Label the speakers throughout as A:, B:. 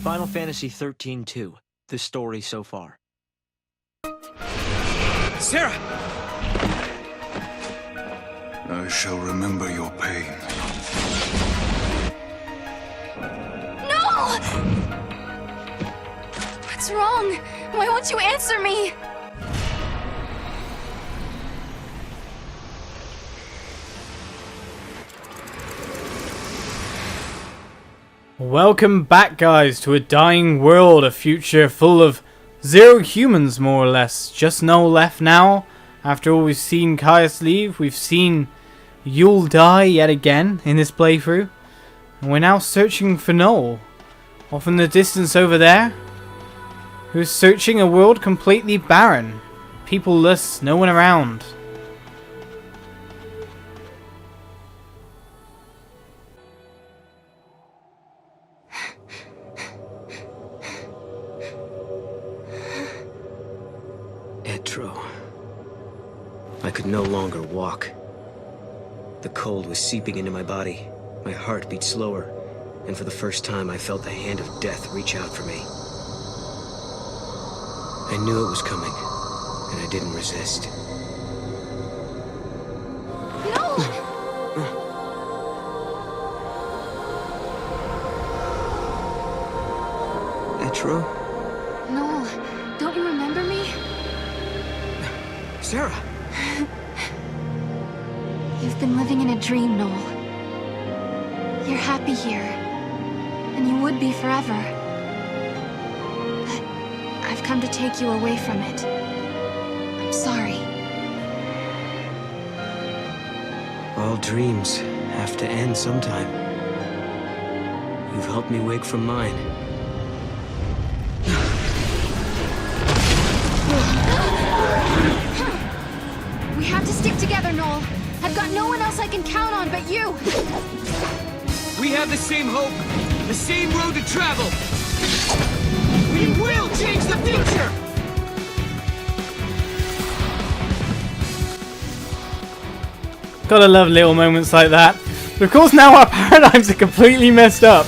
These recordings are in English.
A: Final Fantasy 13-2, the story so far.
B: Serah!
C: I shall remember your pain.
D: No! What's wrong? Why won't you answer me?
E: Welcome back, guys, to a dying world, a future full of 0 humans, more or less. Just Noel left now. After all, we've seen Caius leave, we've seen Yeul die yet again in this playthrough, and we're now searching for Noel. Off in the distance over there, who's searching a world completely barren. People-less, no one around.
A: I could no longer walk. The cold was seeping into my body. My heart beat slower, and for the first time I felt the hand of death reach out for me. I knew it was coming, and I didn't resist.
D: No!
A: Etro?
D: Noel, don't you remember me?
A: Serah!
D: You've been living in a dream, Noel. You're happy here, and you would be forever. But I've come to take you away from it. I'm sorry.
A: All dreams have to end sometime. You've helped me wake from mine.
D: We have to stick together, Noel. I've got no one else I can count on but you.
B: We have the same hope, the same road to travel. We will change the future!
E: Gotta love little moments like that. But of course now our paradigms are completely messed up.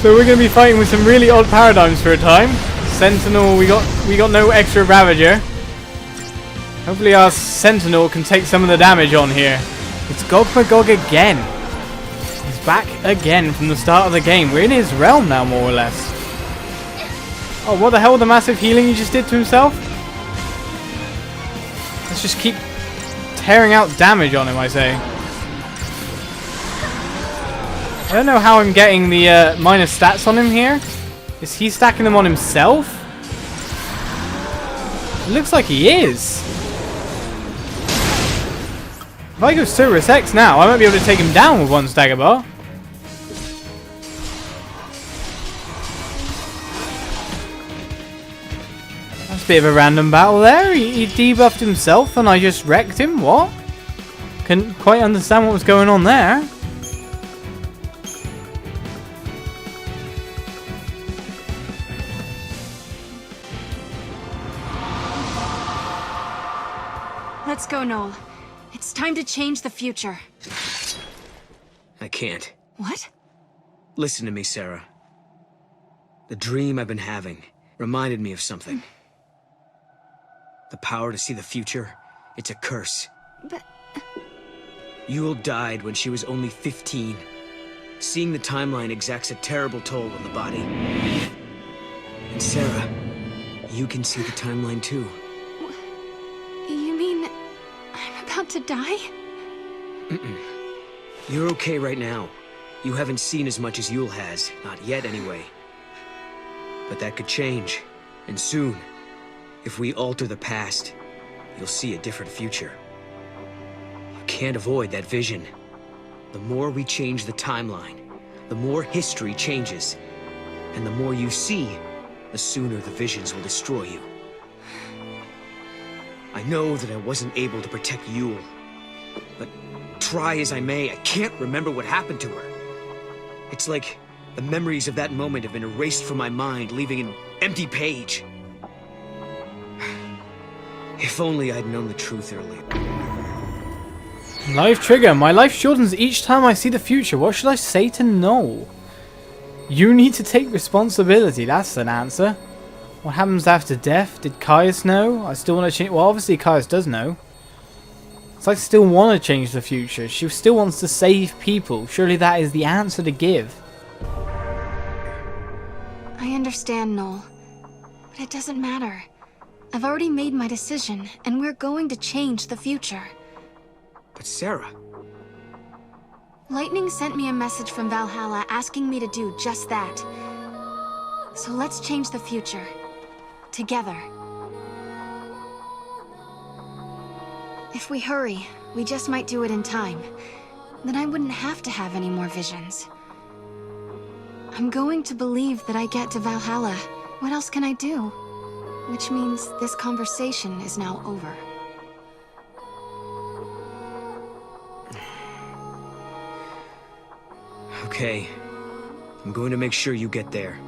E: So we're gonna be fighting with some really odd paradigms for a time. Sentinel, we got no extra Ravager. Hopefully our Sentinel can take some of the damage on here. It's Gog again. He's back again from the start of the game. We're in his realm now, more or less. Oh, what the hell with the massive healing he just did to himself? Let's just keep tearing out damage on him, I say. I don't know how I'm getting the minus stats on him here. Is he stacking them on himself? It looks like he is. If I go Cerberus X now, I might be able to take him down with one stagger bar. That's a bit of a random battle there. He debuffed himself and I just wrecked him. What? Couldn't quite understand what was going on there.
D: Let's go, Noel. It's time to change the future.
A: I can't.
D: What?
A: Listen to me, Serah. The dream I've been having reminded me of something. The power to see the future, it's a curse.
D: But...
A: Yeul died when she was only 15. Seeing the timeline exacts a terrible toll on the body. And Serah, you can see the timeline too.
D: You mean... I'm about to die?
A: You're okay right now. You haven't seen as much as Yeul has. Not yet, anyway. But that could change. And soon. If we alter the past, you'll see a different future. You can't avoid that vision. The more we change the timeline, the more history changes. And the more you see, the sooner the visions will destroy you. I know that I wasn't able to protect Yeul, but try as I may, I can't remember what happened to her. It's like the memories of that moment have been erased from my mind, leaving an empty page. If only I'd known the truth earlier.
E: Life trigger. My life shortens each time I see the future. What should I say to Noel? You need to take responsibility. That's an answer. What happens after death? Did Caius know? I still want to change. Well, obviously Caius does know. So I still want to change the future. She still wants to save people. Surely that is the answer to give.
D: I understand, Noel. But it doesn't matter. I've already made my decision, and we're going to change the future.
A: But Serah...
D: Lightning sent me a message from Valhalla asking me to do just that. So let's change the future. Together. If we hurry, we just might do it in time. Then I wouldn't have to have any more visions. I'm going to believe that I get to Valhalla. What else can I do? Which means this conversation is now over.
A: Okay. I'm going to make sure you get there.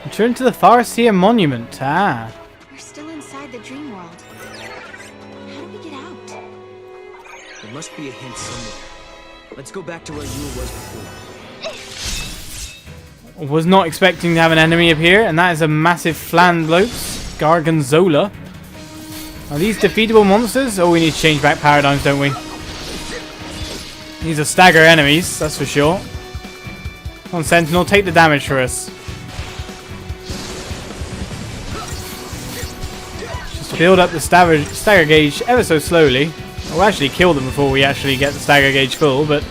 E: Return to the Farseer Monument. Ah.
D: We're still inside the dream world. How do we get out?
A: There must be a hint somewhere. Let's go back to where Yeul was before.
E: Was not expecting to have an enemy appear, and that is a massive Flandlopes, Gargonzola. Are these defeatable monsters? Oh, we need to change back paradigms, don't we? These are stagger enemies, that's for sure. Come on, Sentinel, take the damage for us. Just build up the stagger gauge ever so slowly. We'll actually kill them before we actually get the stagger gauge full, but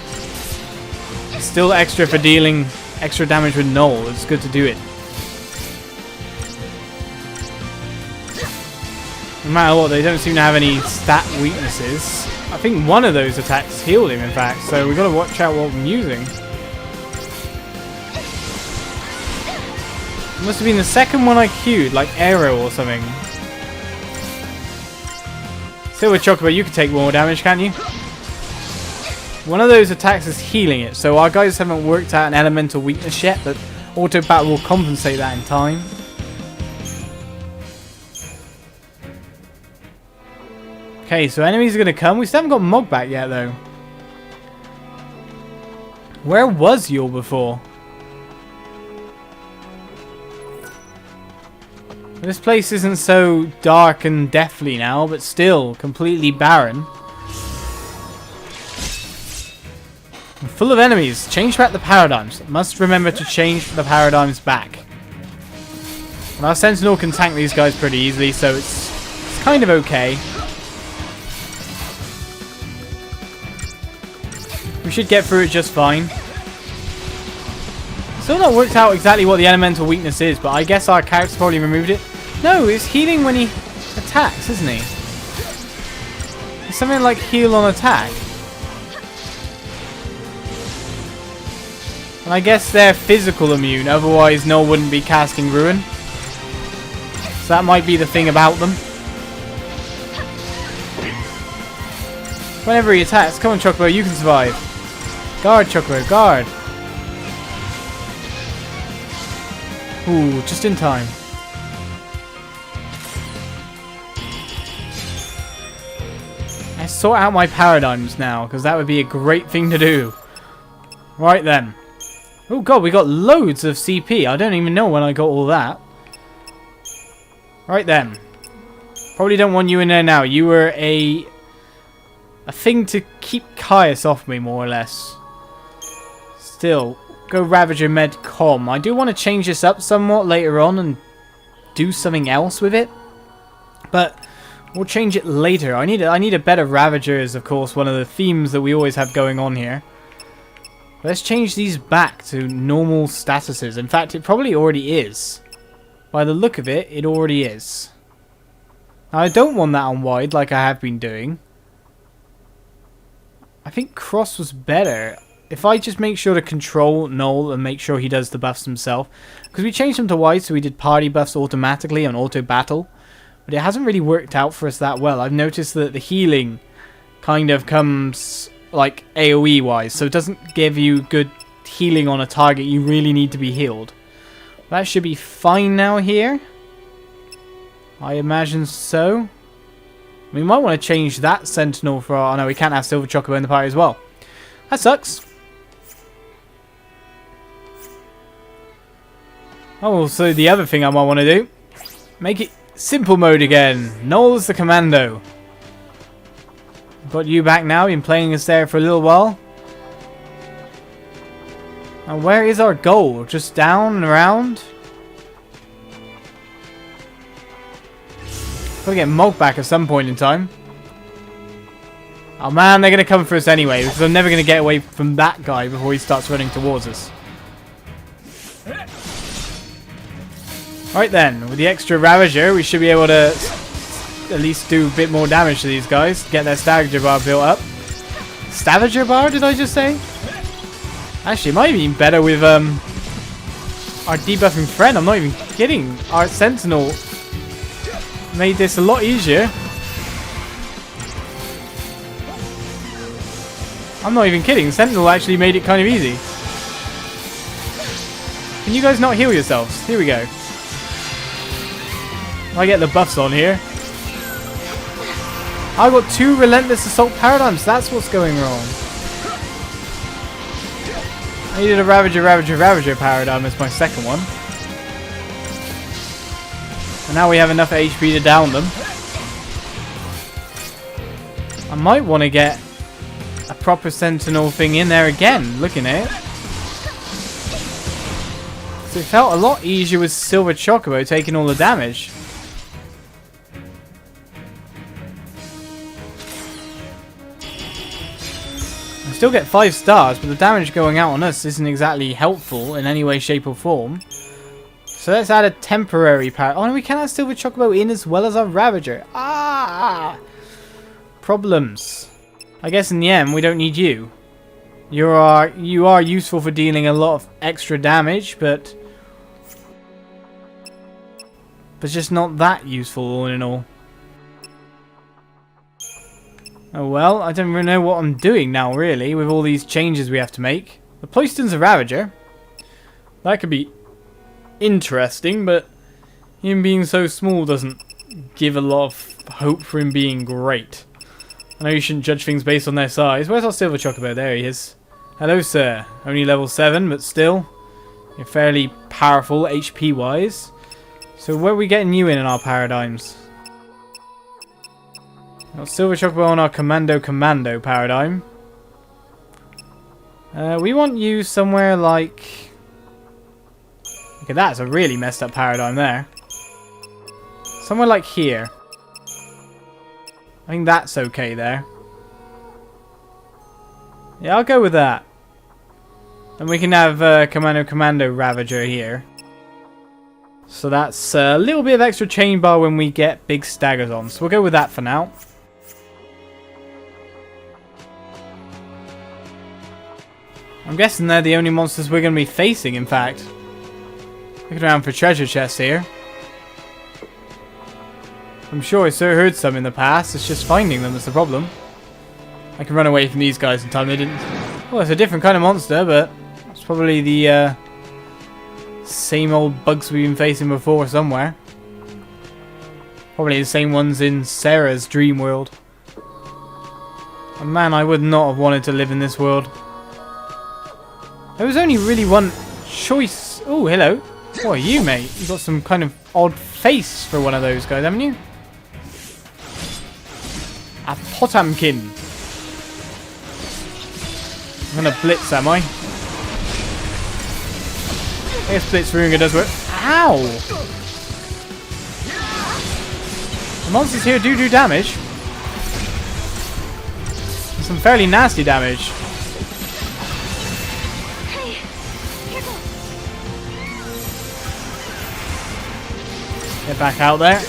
E: still extra for dealing extra damage with Noel. It's good to do it. No matter what, they don't seem to have any stat weaknesses. I think one of those attacks healed him, in fact, so we've got to watch out what I'm using. It must have been the second one I queued, like Arrow or something. Still with Chocobo, you can take more damage, can't you? One of those attacks is healing it, so our guys haven't worked out an elemental weakness yet, but Auto Battle will compensate that in time. Okay, so enemies are going to come. We still haven't got Mog back yet, though. Where was Yeul before? This place isn't so dark and deathly now, but still completely barren. And full of enemies. Change back the paradigms. Must remember to change the paradigms back. And our Sentinel can tank these guys pretty easily, so it's kind of okay. We should get through it just fine. Still not worked out exactly what the elemental weakness is, but I guess our character probably removed it. No, it's healing when he attacks, isn't he? It's something like heal on attack. And I guess they're physical immune, otherwise Noel wouldn't be casting Ruin. So that might be the thing about them. Whenever he attacks, come on Chocobo, you can survive. Guard, Chocobo, guard. Ooh, just in time. I sort out my paradigms now, because that would be a great thing to do. Right then. Oh god, we got loads of CP. I don't even know when I got all that. Right then. Probably don't want you in there now. You were a thing to keep Caius off me, more or less. Still, go Ravager Medcom. I do want to change this up somewhat later on and do something else with it. But we'll change it later. I need a better Ravager is, of course, one of the themes that we always have going on here. Let's change these back to normal statuses. In fact, it probably already is. By the look of it, it already is. Now, I don't want that on wide like I have been doing. I think cross was better. If I just make sure to control Noel and make sure he does the buffs himself. Because we changed them to wide, so we did party buffs automatically on auto battle. But it hasn't really worked out for us that well. I've noticed that the healing kind of comes like AoE wise. So it doesn't give you good healing on a target. You really need to be healed. That should be fine now here. I imagine so. We might want to change that Sentinel for our... Oh no, we can't have Silver Chocobo in the party as well. That sucks. Oh, so the other thing I might want to do. Make it simple mode again. Noel's the commando. Got you back now. Been playing us there for a little while. And where is our goal? Just down and around? Gotta get Mulk back at some point in time. Oh man, they're gonna come for us anyway, because I'm never gonna get away from that guy before he starts running towards us. Right then, with the extra Ravager, we should be able to at least do a bit more damage to these guys. Get their Stavager bar built up. Stavager bar, did I just say? Actually, it might be better with our debuffing friend. I'm not even kidding. Our Sentinel made this a lot easier. I'm not even kidding. Sentinel actually made it kind of easy. Can you guys not heal yourselves? Here we go. I get the buffs on here. I got 2 Relentless Assault Paradigms. That's what's going wrong. I needed a Ravager paradigm as my second one. And now we have enough HP to down them. I might want to get a proper Sentinel thing in there again, looking at it. So it felt a lot easier with Silver Chocobo taking all the damage. I still get 5 stars, but the damage going out on us isn't exactly helpful in any way, shape or form. So let's add a temporary power. Oh, no, we can add Silver Chocobo in as well as our Ravager. Ah! Problems. I guess in the end, we don't need you. You are useful for dealing a lot of extra damage, but just not that useful all in all. Oh well, I don't really know what I'm doing now, really, with all these changes we have to make. The Ployston's a Ravager. That could be interesting, but him being so small doesn't give a lot of hope for him being great. I know you shouldn't judge things based on their size. Where's our Silver Chocobo? There he is. Hello, sir. Only level 7, but still, you're fairly powerful HP-wise. So where are we getting you in our paradigms? Got Silver Chocobo on our Commando paradigm. We want you somewhere like... Okay, that's a really messed up paradigm there. Somewhere like here. I think that's okay there. Yeah, I'll go with that. And we can have Commando Ravager here. So that's a little bit of extra chain bar when we get big staggers on. So we'll go with that for now. I'm guessing they're the only monsters we're going to be facing, in fact. Looking around for treasure chests here. I'm sure I sure heard some in the past. It's just finding them that's the problem. I can run away from these guys in time. They didn't... Well, it's a different kind of monster, but it's probably the same old bugs we've been facing before somewhere. Probably the same ones in Serah's dream world. And man, I would not have wanted to live in this world. There was only really one choice. Oh, hello. What are you, mate? You've got some kind of odd face for one of those guys, haven't you? A Potamkin. I'm gonna blitz, am I? I guess Blitzrunga does work. Ow! The monsters here do damage. Some fairly nasty damage. Get back out there.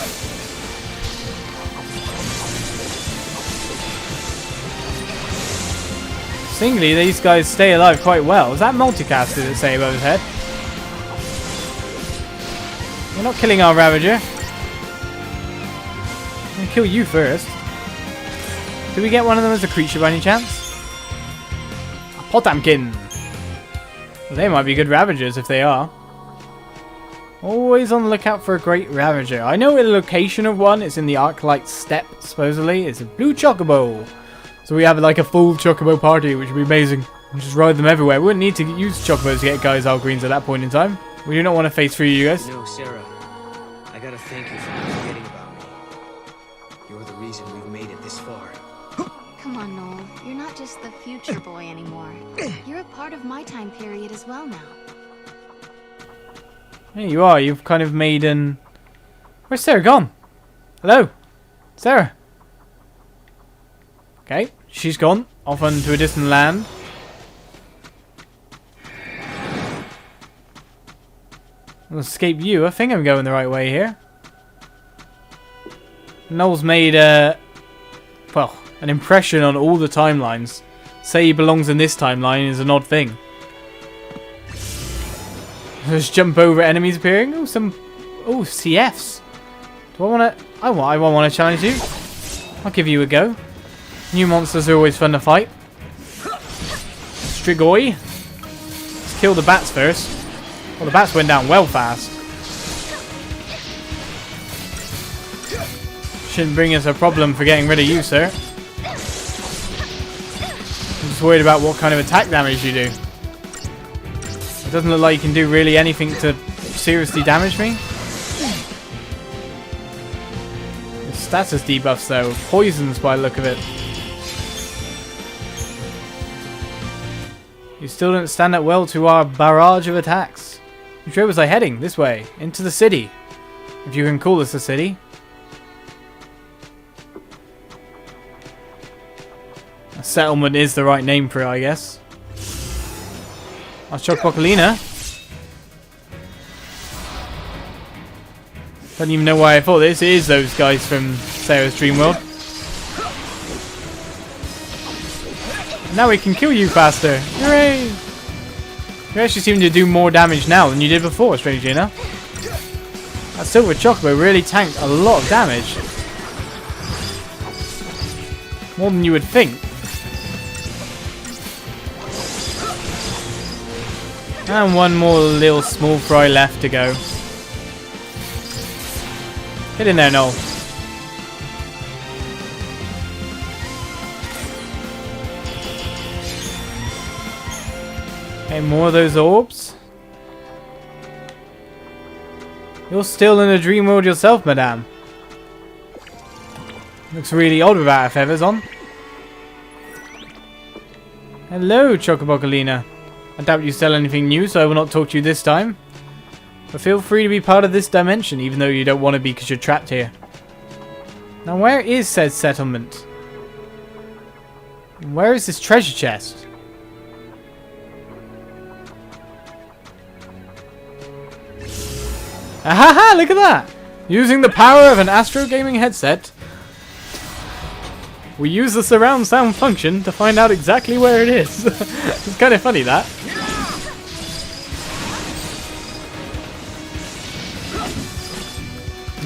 E: Singly, these guys stay alive quite well. Is that multicast, did it say above his head? We're not killing our Ravager. I'm going to kill you first. Did we get one of them as a creature by any chance? A Potamkin. Well, they might be good Ravagers if they are. Always on the lookout for a great Ravager. I know the location of one. It's in the Arclight Steppe, supposedly. It's a blue chocobo. So we have like a full chocobo party, which would be amazing. And just ride them everywhere. We wouldn't need to use chocobos to get guys all greens at that point in time. We do not want to face through you guys.
A: No, Serah. I gotta thank you for not forgetting about me. You're the reason we've made it this far.
D: Come on, Noel. You're not just the future boy anymore. You're a part of my time period as well now.
E: Here you are. You've kind of made an... Where's Serah gone? Hello? Serah? Okay, she's gone. Off onto a distant land. I'll escape you. I think I'm going the right way here. Noel's made well, an impression on all the timelines. Say he belongs in this timeline is an odd thing. Just jump over enemies appearing. Oh, some... Oh, CFs. Do I want to... I want to challenge you. I'll give you a go. New monsters are always fun to fight. Strigoi. Let's kill the bats first. Well, the bats went down well fast. Shouldn't bring us a problem for getting rid of you, sir. I'm just worried about what kind of attack damage you do. It doesn't look like you can do really anything to seriously damage me. The status debuffs though, poisons by the look of it. You still don't stand up well to our barrage of attacks. Which way was I heading? This way, into the city. If you can call this a city. A settlement is the right name for it, I guess. I'll shock Pocolina. Don't even know why I thought this. It is those guys from Serah's Dream World. Now we can kill you faster. Hooray! You actually seem to do more damage now than you did before, strangely enough. That Silver Chocobo really tanked a lot of damage. More than you would think. And one more little small fry left to go. Get in there, Noel. Okay, more of those orbs. You're still in a dream world yourself, madame. Looks really odd without her feathers on. Hello, Chocobocolina. I doubt you sell anything new, so I will not talk to you this time. But feel free to be part of this dimension, even though you don't want to be because you're trapped here. Now, where is said settlement? Where is this treasure chest? Ahaha, look at that! Using the power of an Astro Gaming headset, we use the surround sound function to find out exactly where it is. It's kind of funny, that.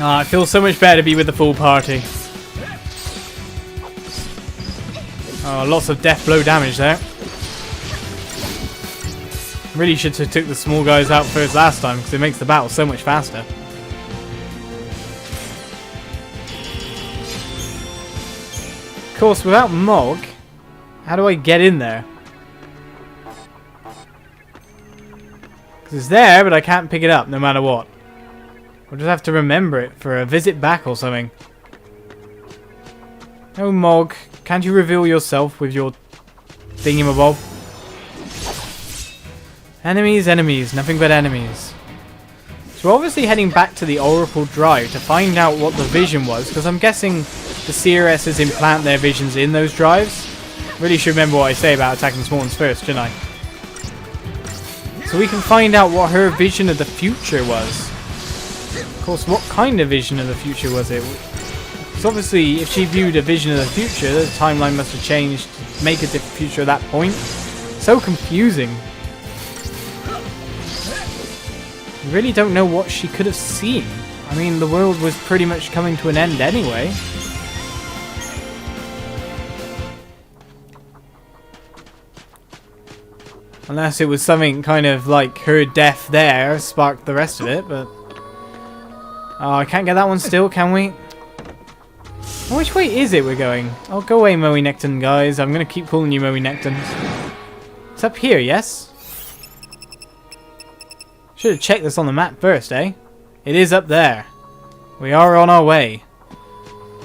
E: Ah, it feels so much better to be with the full party. Oh, lots of death blow damage there. Really should have took the small guys out first last time because it makes the battle so much faster. Of course, without Mog, how do I get in there? Because it's there, but I can't pick it up no matter what. I'll just have to remember it for a visit back or something. Oh, Mog, can't you reveal yourself with your thingamabob? Enemies, enemies, nothing but enemies. So we're obviously heading back to the Oracle Drive to find out what the vision was, because I'm guessing the CRSs implant their visions in those drives. Really should remember what I say about attacking small ones first, shouldn't I? So we can find out what her vision of the future was. Of course, what kind of vision of the future was it? Because obviously, if she viewed a vision of the future, the timeline must have changed to make a different future at that point. So confusing. I really don't know what she could have seen. I mean, the world was pretty much coming to an end anyway. Unless it was something kind of like her death there sparked the rest of it, but Oh, I can't get that one still, can we? Which way is it we're going? Oh, go away, Moe Necton, guys. I'm going to keep calling you Moe Necton. It's up here, yes? Should have checked this on the map first, eh? It is up there. We are on our way.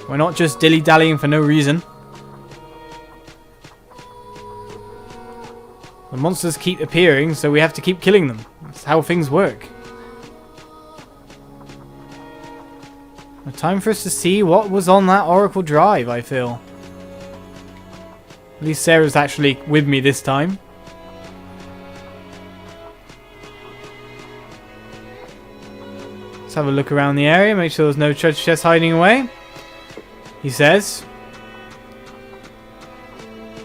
E: We're not just dilly-dallying for no reason. The monsters keep appearing, so we have to keep killing them. That's how things work. Time for us to see what was on that Oracle Drive, I feel. At least Serah's actually with me this time. Let's have a look around the area, make sure there's no treasure chests hiding away. He says.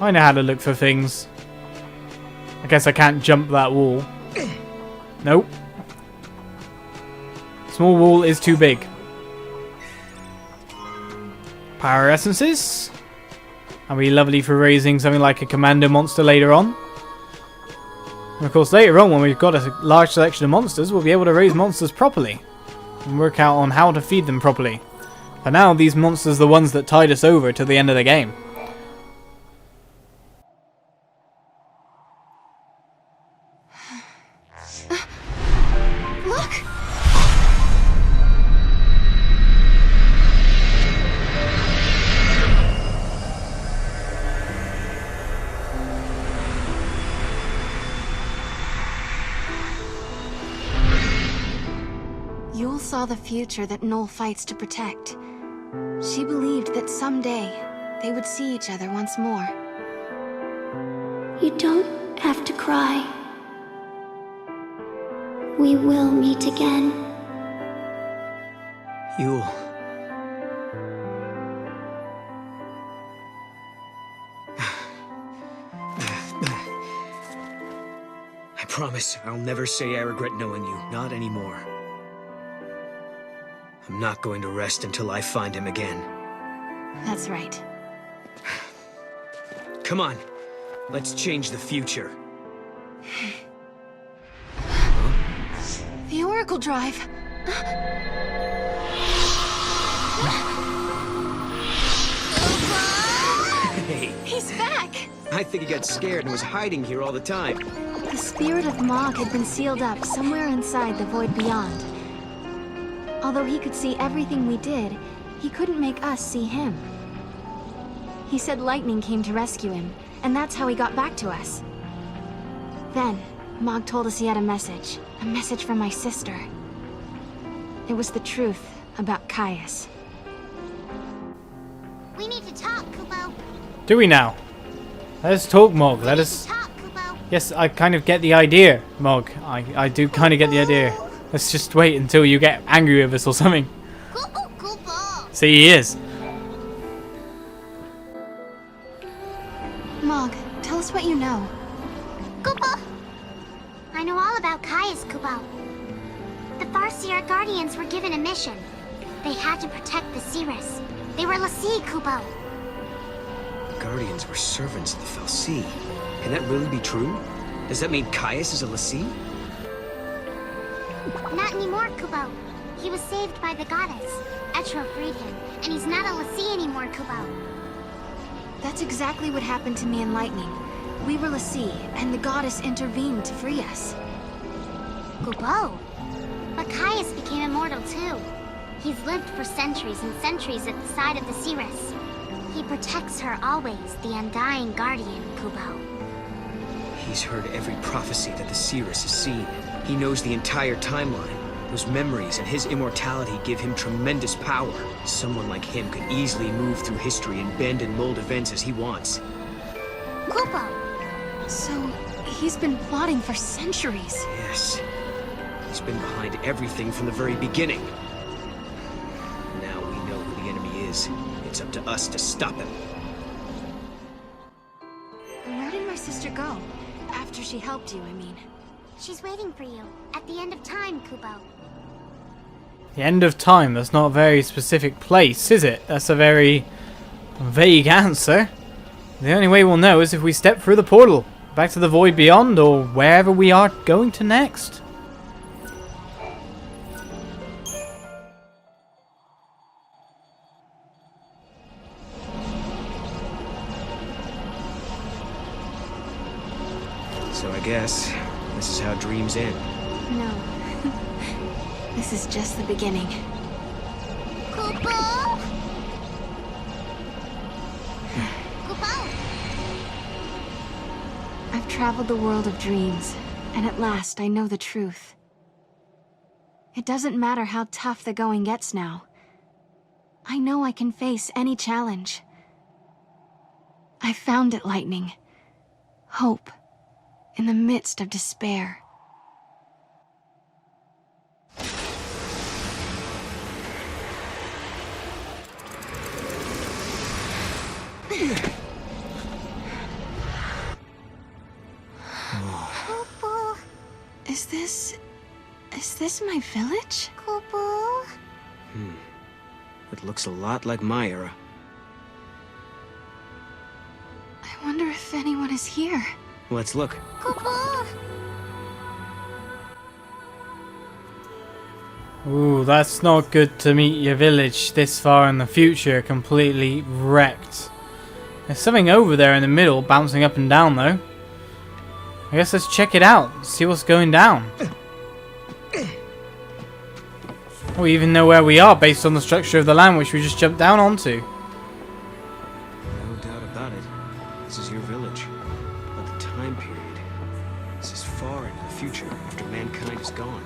E: I know how to look for things. I guess I can't jump that wall. Nope. Small wall is too big. Power essences. That'll be lovely for raising something like a commando monster later on. And of course later on, when we've got a large selection of monsters, we'll be able to raise monsters properly. And work out on how to feed them properly. For now, these monsters are the ones that tide us over to the end of the game.
D: Look! Yeul saw the future that Noel fights to protect. She believed that someday they would see each other once more.
F: You don't have to cry. We will meet again.
A: Yeul. I promise I'll never say I regret knowing you. Not anymore. I'm not going to rest until I find him again.
D: That's right.
A: Come on. Let's change the future.
D: The Oracle Drive!
A: Hey,
D: He's back!
A: I think he got scared and was hiding here all the time.
D: The spirit of Mog had been sealed up somewhere inside the void beyond. Although he could see everything we did, he couldn't make us see him. He said lightning came to rescue him, and that's how he got back to us. Then, Mog told us he had a message from my sister. It was the truth about Caius.
F: We need to talk, Kupo.
E: Do we now? Let us talk, Mog. Let
F: We
E: us...
F: need to talk, Kupo.
E: Yes, I kind of get the idea, Mog. I do kind of get the idea. Let's just wait until you get angry with us or something.
F: Kupo.
E: See, he is.
D: Mog, tell us what you know.
F: Kupo. I know all about Caius, Kupo. The Farseer Guardians were given a mission. They had to protect the Cirrus. They were Lassie, Kupo.
A: The Guardians were servants of the Fal'Cie. Can that really be true? Does that mean Caius is a Lassie?
F: Not anymore, Kupo. He was saved by the goddess. Etro freed him, and he's not a Lassie anymore, Kupo.
D: That's exactly what happened to me in Lightning. We were Lassie, and the goddess intervened to free us.
F: Kupo. But Caius became immortal too. He's lived for centuries and centuries at the side of the Cirrus. He protects her always, the undying guardian, Kupo.
A: He's heard every prophecy that the Cirrus has seen. He knows the entire timeline. Those memories and his immortality give him tremendous power. Someone like him could easily move through history and bend and mold events as he wants.
F: Kupo.
D: So, he's been plotting for centuries.
A: Yes. He's been behind everything from the very beginning. Now we know who the enemy is. It's up to us to stop him.
D: Where did my sister go? After she helped you, I mean.
F: She's waiting for you at the end of time, Kupo.
E: The end of time. That's not a very specific place, is it? That's a very vague answer. The only way we'll know is if we step through the portal. Back to the void beyond, or wherever we are going to next.
A: So I guess this is how dreams end.
D: No. This is just the beginning.
F: Kupo! Kupo!
D: I've traveled the world of dreams, and at last I know the truth. It doesn't matter how tough the going gets now. I know I can face any challenge. I found it, Lightning. Hope in the midst of despair.
F: Kupo!
D: Is this my village?
F: Kupo!
A: It looks a lot like my era.
D: I wonder if anyone is here.
A: Let's look.
F: Kupo!
E: Ooh, that's not good to meet your village this far in the future completely wrecked. There's something over there in the middle bouncing up and down though. I guess let's check it out, see what's going down. We even know where we are based on the structure of the land which we just jumped down onto.
A: No doubt about it. This is your village. But the time period. This is far into the future after mankind is gone.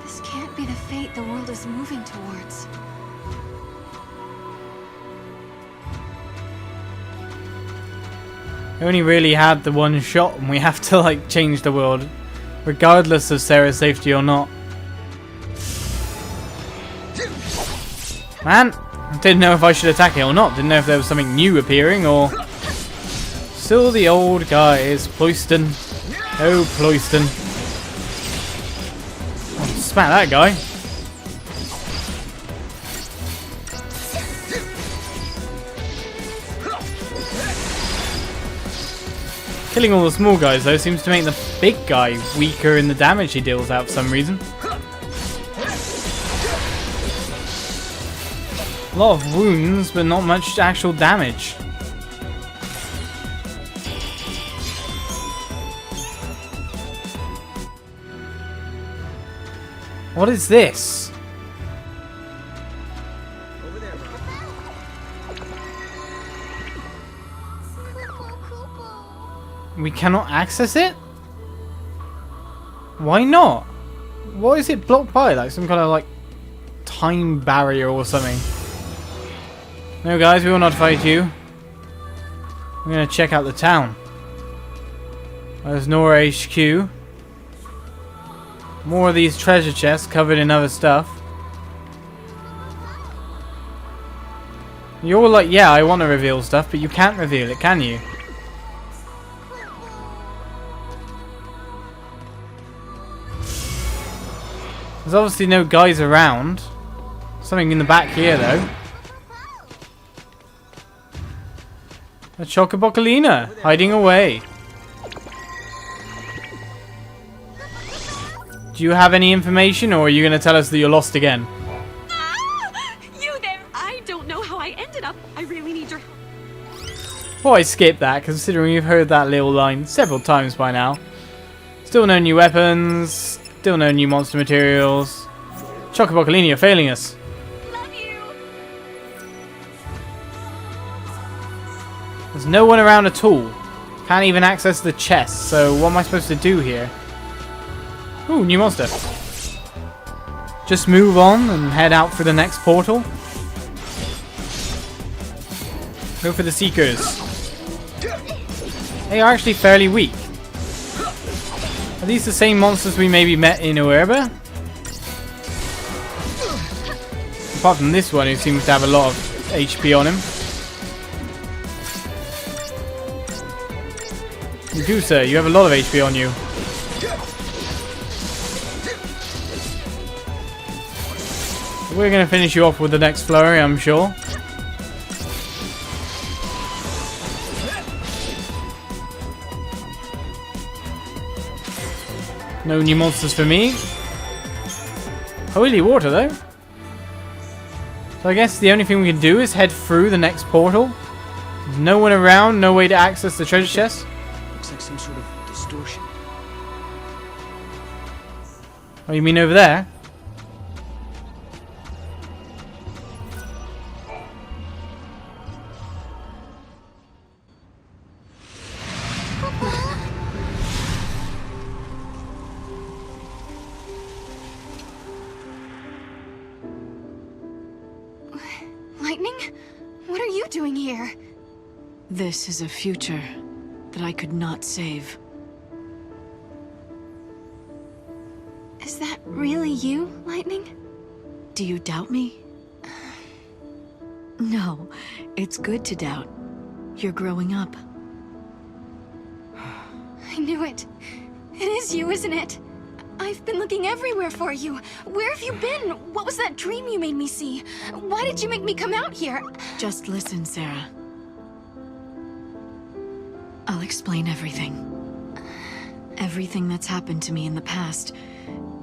D: This can't be the fate the world is moving towards.
E: We only really had the one shot and we have to like change the world. Regardless of Serah's safety or not. Man, I didn't know if I should attack it or not. Didn't know if there was something new appearing or... Still the old guys. Ployston. Oh, Ployston. Oh, smack that guy. Killing all the small guys though seems to make the big guy weaker in the damage he deals out for some reason. A lot of wounds, but not much actual damage. What is this?
A: Over there, Rob.
E: We cannot access it? Why not? What is it blocked by? Like some kind of like time barrier or something? No guys, we will not fight you. We're gonna check out the town. There's Nora HQ. More of these treasure chests covered in other stuff. You're all like, yeah, I want to reveal stuff, but you can't reveal it, can you? There's obviously no guys around. Something in the back here, though. A Chocobocolina hiding away. Do you have any information, or are you going to tell us that you're lost again?
G: You there! I don't know how I ended up. I really need your...
E: Well, I skipped that, considering you've heard that little line several times by now. Still no new weapons. Still no new monster materials. Chocobocolini, you're failing us.
G: Love you!
E: There's no one around at all. Can't even access the chest, so what am I supposed to do here? Ooh, new monster. Just move on and head out for the next portal. Go for the Seekers. They are actually fairly weak. Are these the same monsters we maybe met in Uerba? Apart from this one who seems to have a lot of HP on him. You do, sir. You have a lot of HP on you. We're going to finish you off with the next flurry, I'm sure. No new monsters for me. Holy water, though. So I guess the only thing we can do is head through the next portal. There's no one around, no way to access the treasure chest.
A: Looks like some sort of distortion.
E: Oh, you mean over there?
D: Lightning? What are you doing here?
H: This is a future that I could not save.
D: Is that really you, Lightning?
H: Do you doubt me? No, it's good to doubt. You're growing up.
D: I knew it. It is you, isn't it? I've been looking everywhere for you. Where have you been? What was that dream you made me see? Why did you make me come out here?
H: Just listen, Serah. I'll explain everything. Everything that's happened to me in the past,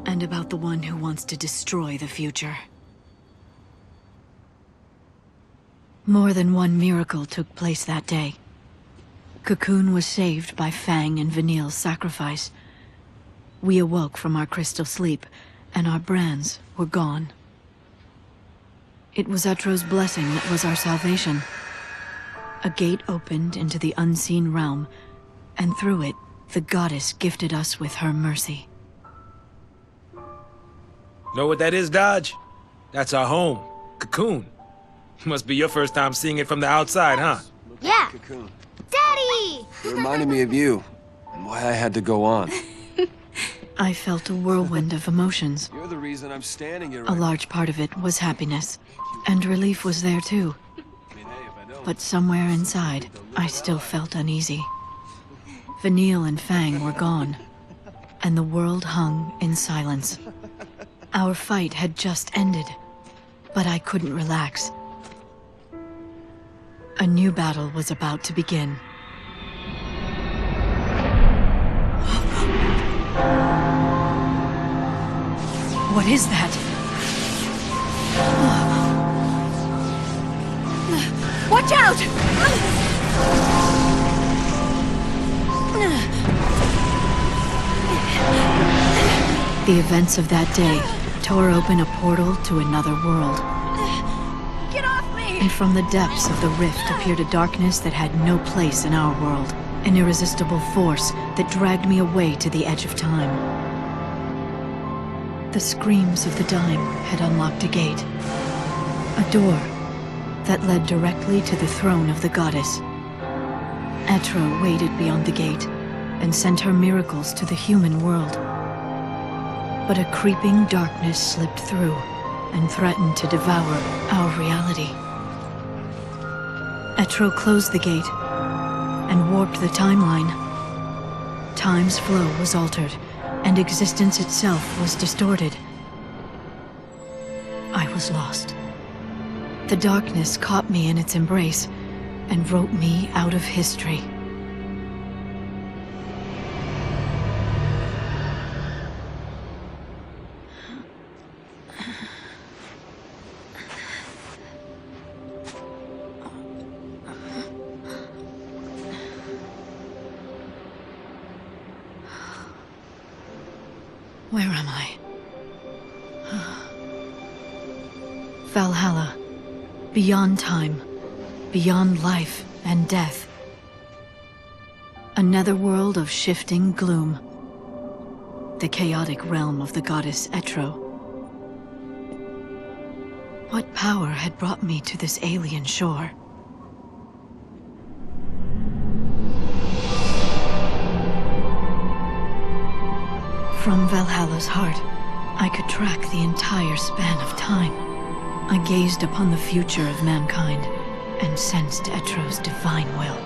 H: and about the one who wants to destroy the future. More than one miracle took place that day. Cocoon was saved by Fang and Vanille's sacrifice. We awoke from our crystal sleep, and our brands were gone. It was Etro's blessing that was our salvation. A gate opened into the unseen realm, and through it, the goddess gifted us with her mercy.
I: Know what that is, Dodge? That's our home, Cocoon. Must be your first time seeing it from the outside, huh?
F: Yeah.
J: Cocoon.
F: Daddy!
J: It reminded me of you, and why I had to go on.
H: I felt a whirlwind of emotions.
J: You're the reason I'm standing here
H: A
J: right
H: large part of it was happiness, and relief was there too. But somewhere inside, I still felt uneasy. Vanille and Fang were gone, and the world hung in silence. Our fight had just ended, but I couldn't relax. A new battle was about to begin. What is that?
D: Watch out!
H: The events of that day tore open a portal to another world.
D: Get off me!
H: And from the depths of the rift appeared a darkness that had no place in our world. An irresistible force that dragged me away to the edge of time. The screams of the dying had unlocked a gate. A door that led directly to the throne of the goddess. Etro waited beyond the gate and sent her miracles to the human world. But a creeping darkness slipped through and threatened to devour our reality. Etro closed the gate and warped the timeline. Time's flow was altered, and existence itself was distorted. I was lost. The darkness caught me in its embrace and wrote me out of history. Where am I? Valhalla. Beyond time. Beyond life and death. A netherworld of shifting gloom. The chaotic realm of the goddess Etro. What power had brought me to this alien shore? From Valhalla's heart, I could track the entire span of time. I gazed upon the future of mankind and sensed Etro's divine will.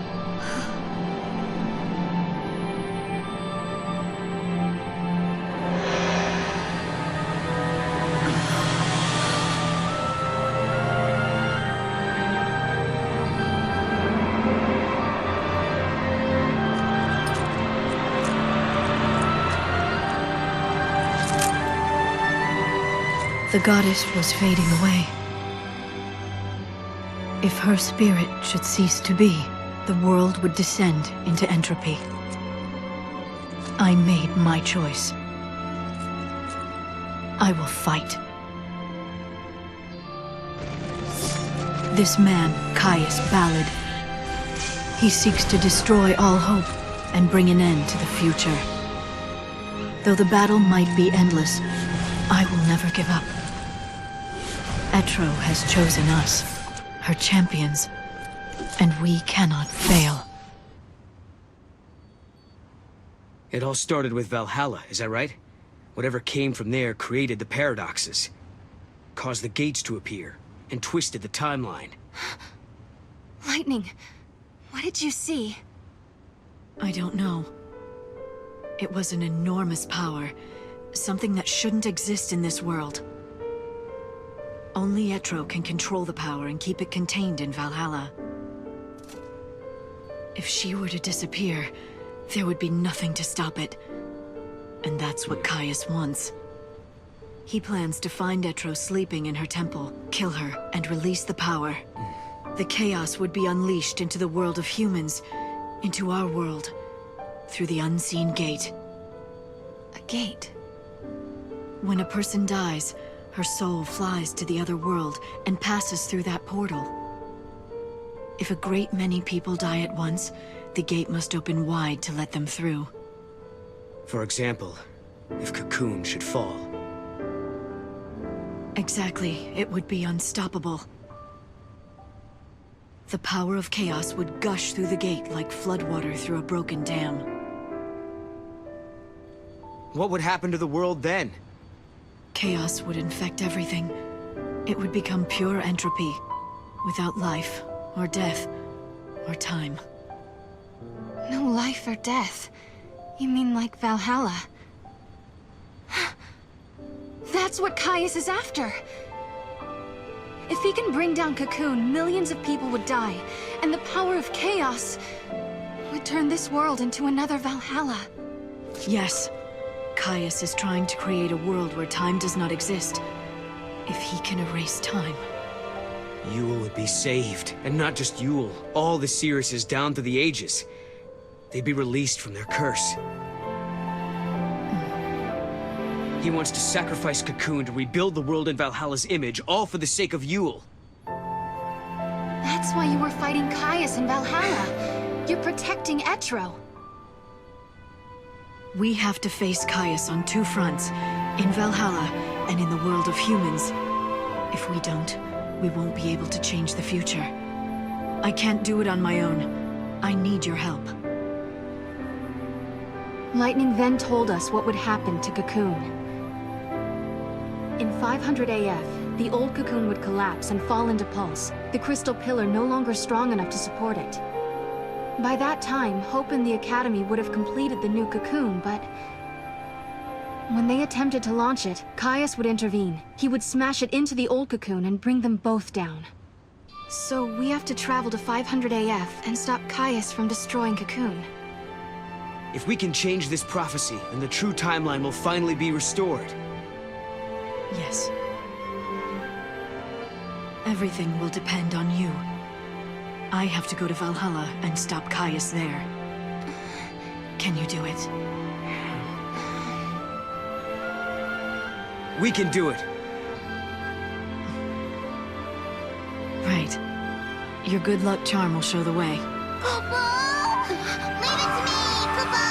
H: The goddess was fading away. If her spirit should cease to be, the world would descend into entropy. I made my choice. I will fight. This man, Caius Ballad, he seeks to destroy all hope and bring an end to the future. Though the battle might be endless, I will never give up. Etro has chosen us, her champions, and we cannot fail.
A: It all started with Valhalla, is that right? Whatever came from there created the paradoxes, caused the gates to appear, and twisted the timeline.
D: Lightning, what did you see?
H: I don't know. It was an enormous power, something that shouldn't exist in this world. Only Etro can control the power and keep it contained in Valhalla. If she were to disappear, there would be nothing to stop it. And that's what Caius wants. He plans to find Etro sleeping in her temple, kill her, and release the power. The chaos would be unleashed into the world of humans, into our world, through the unseen gate.
D: A gate?
H: When a person dies, her soul flies to the other world and passes through that portal. If a great many people die at once, the gate must open wide to let them through.
A: For example, if Cocoon should fall.
H: Exactly, it would be unstoppable. The power of chaos would gush through the gate like floodwater through a broken dam.
A: What would happen to the world then?
H: Chaos would infect everything. It would become pure entropy, without life, or death, or time.
D: No life or death. You mean like Valhalla? That's what Caius is after! If he can bring down Cocoon, millions of people would die, and the power of chaos would turn this world into another Valhalla.
H: Yes. Caius is trying to create a world where time does not exist. If he can erase time.
A: Yeul would be saved, and not just Yeul. All the Seahresses down through the ages. They'd be released from their curse. He wants to sacrifice Cocoon to rebuild the world in Valhalla's image, all for the sake of Yeul.
D: That's why you were fighting Caius in Valhalla. You're protecting Etro.
H: We have to face Caius on two fronts, in Valhalla and in the world of humans. If we don't, we won't be able to change the future. I can't do it on my own. I need your help.
D: Lightning then told us what would happen to Cocoon. In 500 AF, the old Cocoon would collapse and fall into pulse, the crystal pillar no longer strong enough to support it. By that time, Hope and the Academy would have completed the new Cocoon, but when they attempted to launch it, Caius would intervene. He would smash it into the old Cocoon and bring them both down. So we have to travel to 500 AF and stop Caius from destroying Cocoon.
A: If we can change this prophecy, then the true timeline will finally be restored.
H: Yes. Everything will depend on you. I have to go to Valhalla and stop Caius there. Can you do it?
A: We can do it.
H: Right. Your good luck charm will show the way.
F: Leave it to me, Kubo!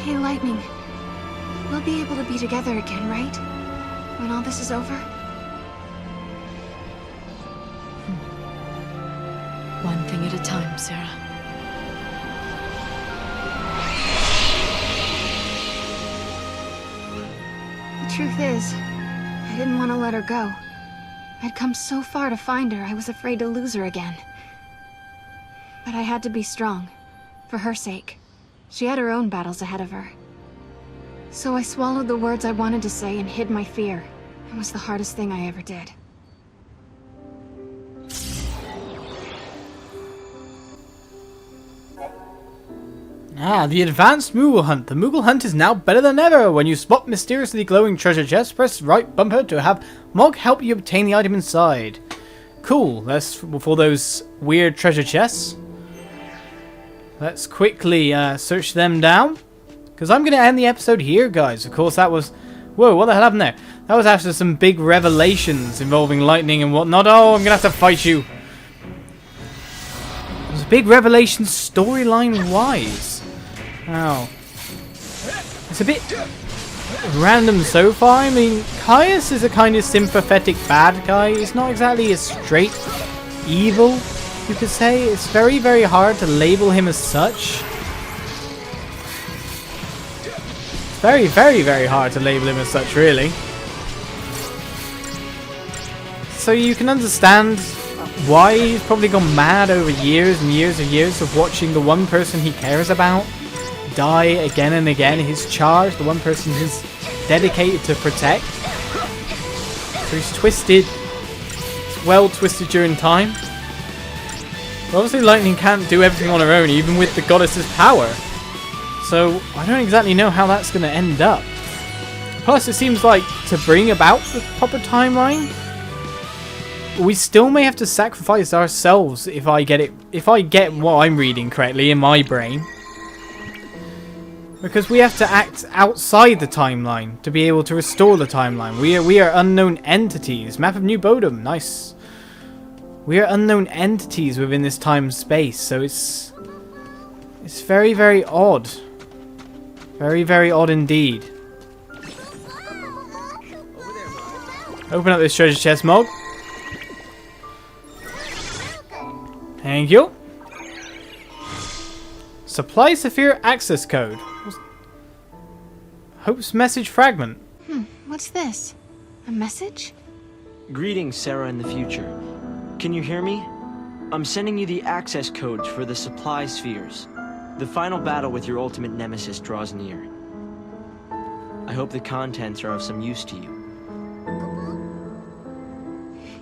D: Hey, Lightning. We'll be able to be together again, right? When all this is over?
H: One thing at a time, Serah.
D: The truth is, I didn't want to let her go. I'd come so far to find her, I was afraid to lose her again. But I had to be strong, for her sake. She had her own battles ahead of her. So I swallowed the words I wanted to say and hid my fear. It was the hardest thing I ever did.
E: Ah, the advanced Moogle Hunt. The Moogle Hunt is now better than ever. When you spot mysteriously glowing treasure chests, press right bumper to have Mog help you obtain the item inside. Cool, that's for those weird treasure chests. Let's quickly search them down. Because I'm going to end the episode here, guys. Of course, that was... Whoa, what the hell happened there? That was after some big revelations involving lightning and whatnot. Oh, I'm going to have to fight you. It was a big revelation storyline-wise. Oh. It's a bit random so far. I mean, Caius is a kind of sympathetic bad guy. He's not exactly a straight evil, you could say. It's very, very hard to label him as such. It's very, very, very hard to label him as such, really. So you can understand why he's probably gone mad over years and years and years of watching the one person he cares about die again and again. His charge, the one person he's dedicated to protect. So he's twisted. It's well twisted during time. But obviously Lightning can't do everything on her own, even with the goddess's power. So I don't exactly know how that's going to end up. Plus it seems like to bring about the proper timeline, we still may have to sacrifice ourselves if I get what I'm reading correctly in my brain. Because we have to act outside the timeline to be able to restore the timeline. We are unknown entities. Map of New Bodhum, nice. We are unknown entities within this time space, so it's very, very odd. Very, very odd indeed. Open up this treasure chest, Mog. Thank you. Supply Saphir access code. Hope's message fragment.
D: What's this? A message?
K: Greetings, Serah in the future. Can you hear me? I'm sending you the access codes for the supply spheres. The final battle with your ultimate nemesis draws near. I hope the contents are of some use to you.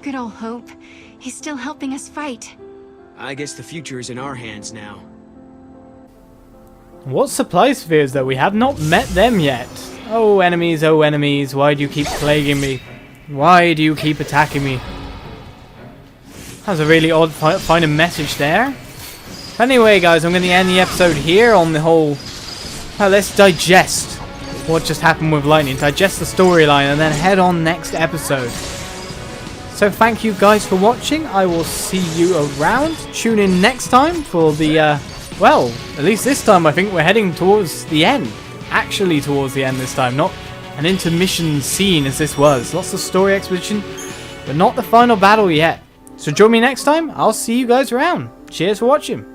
D: Good old Hope. He's still helping us fight.
A: I guess the future is in our hands now.
E: What supply spheres though? We have not met them yet. Oh enemies, why do you keep plaguing me? Why do you keep attacking me? That was a really odd final message there. Anyway guys, I'm going to end the episode here on the whole... let's digest what just happened with Lightning. Digest the storyline and then head on next episode. So thank you guys for watching. I will see you around. Tune in next time for the... well, at least this time I think we're heading towards the end. Actually towards the end this time, not an intermission scene as this was. Lots of story exposition, but not the final battle yet. So join me next time. I'll see you guys around. Cheers for watching.